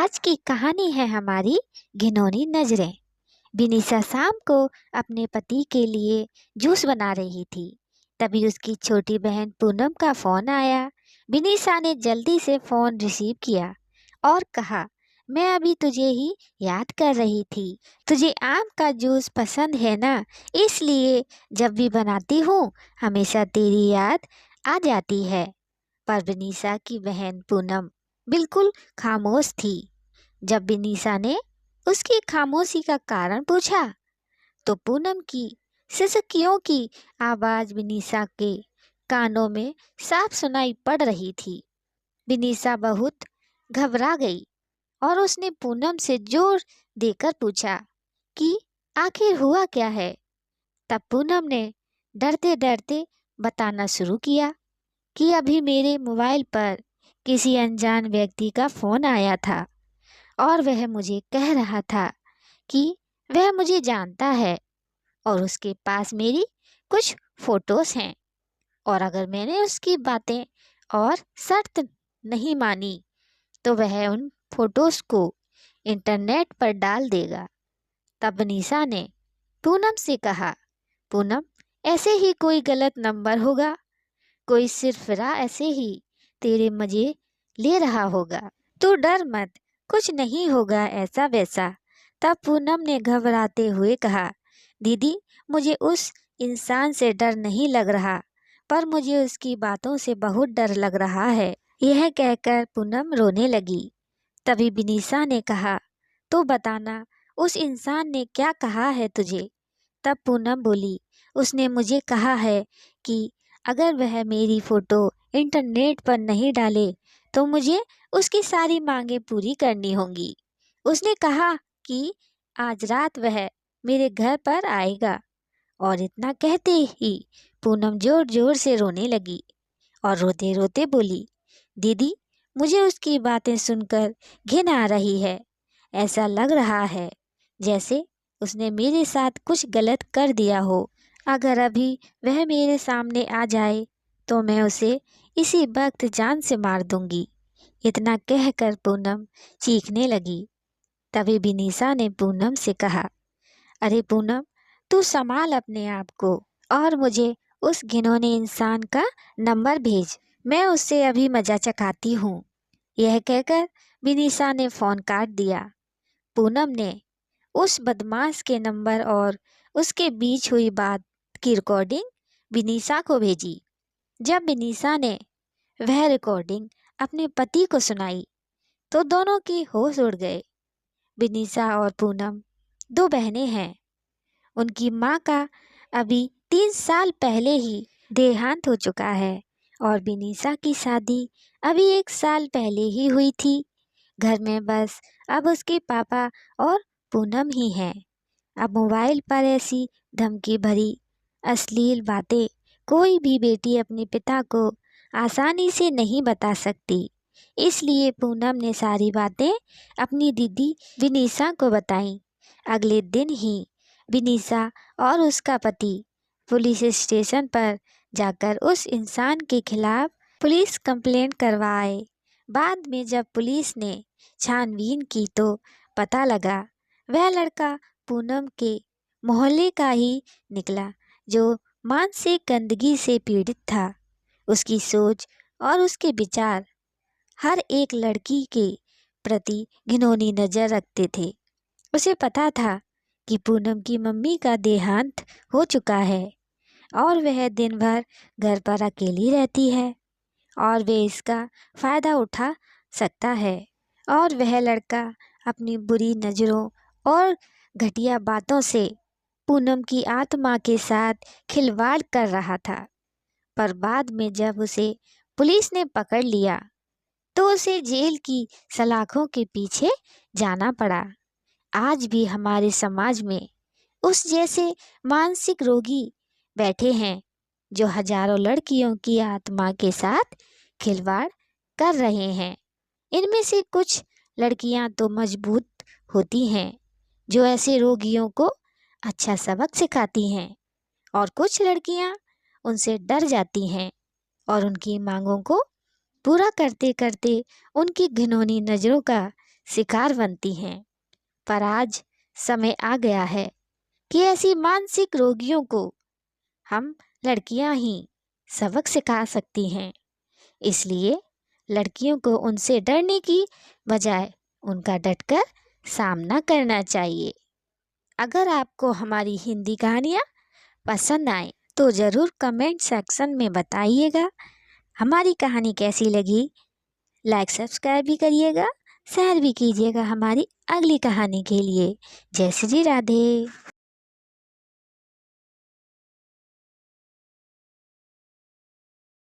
आज की कहानी है हमारी घिनौनी नजरें। विनीसा शाम को अपने पति के लिए जूस बना रही थी। तभी उसकी छोटी बहन पूनम का फोन आया। विनीसा ने जल्दी से फोन रिसीव किया और कहा, मैं अभी तुझे ही याद कर रही थी। तुझे आम का जूस पसंद है ना, इसलिए जब भी बनाती हूँ हमेशा तेरी याद आ जाती है। पर विनीसा की बहन पूनम बिल्कुल खामोश थी। जब विनीसा ने उसकी खामोशी का कारण पूछा तो पूनम की सिसकियों की आवाज विनीसा के कानों में साफ सुनाई पड़ रही थी। विनीसा बहुत घबरा गई और उसने पूनम से जोर देकर पूछा कि आखिर हुआ क्या है। तब पूनम ने डरते डरते बताना शुरू किया कि अभी मेरे मोबाइल पर किसी अनजान व्यक्ति का फोन आया था और वह मुझे कह रहा था कि वह मुझे जानता है और उसके पास मेरी कुछ फोटोज हैं, और अगर मैंने उसकी बातें और शर्त नहीं मानी तो वह उन फोटोज को इंटरनेट पर डाल देगा। तब निशा ने पूनम से कहा, पूनम, ऐसे ही कोई गलत नंबर होगा, कोई सिरफिरा ऐसे ही तेरे मजे ले रहा होगा। तू डर मत, कुछ नहीं होगा ऐसा वैसा। तब पूनम ने घबराते हुए कहा, दीदी, मुझे उस इंसान से डर नहीं लग रहा, पर मुझे उसकी बातों से बहुत डर लग रहा है। यह कहकर पूनम रोने लगी। तभी विनीसा ने कहा, तो बताना, उस इंसान ने क्या कहा है तुझे? तब पूनम बोली, उसने मुझे कहा है कि अगर वह मेरी फोटो इंटरनेट पर नहीं डाले तो मुझे उसकी सारी मांगे पूरी करनी होंगी। उसने कहा कि आज रात वह मेरे घर पर आएगा। और इतना कहते ही पूनम जोर जोर से रोने लगी और रोते रोते बोली, दीदी, मुझे उसकी बातें सुनकर घिन आ रही है। ऐसा लग रहा है जैसे उसने मेरे साथ कुछ गलत कर दिया हो। अगर अभी वह मेरे सामने आ जाए तो मैं उसे इसी वक्त जान से मार दूंगी। इतना कहकर पूनम चीखने लगी। तभी विनीसा ने पूनम से कहा, अरे पूनम, तू संभाल अपने आप को और मुझे उस घिनौने इंसान का नंबर भेज, मैं उससे अभी मजा चखाती हूँ। यह कहकर विनीसा ने फोन काट दिया। पूनम ने उस बदमाश के नंबर और उसके बीच हुई बात की रिकॉर्डिंग विनीसा को भेजी। जब विनीसा ने वह रिकॉर्डिंग अपने पति को सुनाई तो दोनों की होश उड़ गए। विनीसा और पूनम दो बहनें हैं। उनकी माँ का अभी 3 साल पहले ही देहांत हो चुका है और विनीसा की शादी अभी 1 साल पहले ही हुई थी। घर में बस अब उसके पापा और पूनम ही हैं। अब मोबाइल पर ऐसी धमकी भरी अश्लील बातें कोई भी बेटी अपने पिता को आसानी से नहीं बता सकती। इसलिए पूनम ने सारी बातें अपनी दीदी विनीसा को बताई। अगले दिन ही विनीसा और उसका पति पुलिस स्टेशन पर जाकर उस इंसान के खिलाफ पुलिस कंप्लेंट करवाए। बाद में जब पुलिस ने छानबीन की तो पता लगा वह लड़का पूनम के मोहल्ले का ही निकला, जो मानसिक गंदगी से पीड़ित था। उसकी सोच और उसके विचार हर एक लड़की के प्रति घिनौनी नज़र रखते थे। उसे पता था कि पूनम की मम्मी का देहांत हो चुका है और वह दिन भर घर पर अकेली रहती है और वे इसका फ़ायदा उठा सकता है। और वह लड़का अपनी बुरी नज़रों और घटिया बातों से पूनम की आत्मा के साथ खिलवाड़ कर रहा था। पर बाद में जब उसे पुलिस ने पकड़ लिया तो उसे जेल की सलाखों के पीछे जाना पड़ा। आज भी हमारे समाज में उस जैसे मानसिक रोगी बैठे हैं जो हजारों लड़कियों की आत्मा के साथ खिलवाड़ कर रहे हैं। इनमें से कुछ लड़कियां तो मजबूत होती हैं जो ऐसे रोगियों को अच्छा सबक सिखाती हैं, और कुछ लड़कियां उनसे डर जाती हैं और उनकी मांगों को पूरा करते करते उनकी घिनौनी नज़रों का शिकार बनती हैं। पर आज समय आ गया है कि ऐसी मानसिक रोगियों को हम लड़कियां ही सबक सिखा सकती हैं। इसलिए लड़कियों को उनसे डरने की बजाय उनका डटकर सामना करना चाहिए। अगर आपको हमारी हिंदी कहानियाँ पसंद आए तो ज़रूर कमेंट सेक्शन में बताइएगा। हमारी कहानी कैसी लगी, लाइक सब्सक्राइब भी करिएगा, शेयर भी कीजिएगा हमारी अगली कहानी के लिए। जय श्री राधे।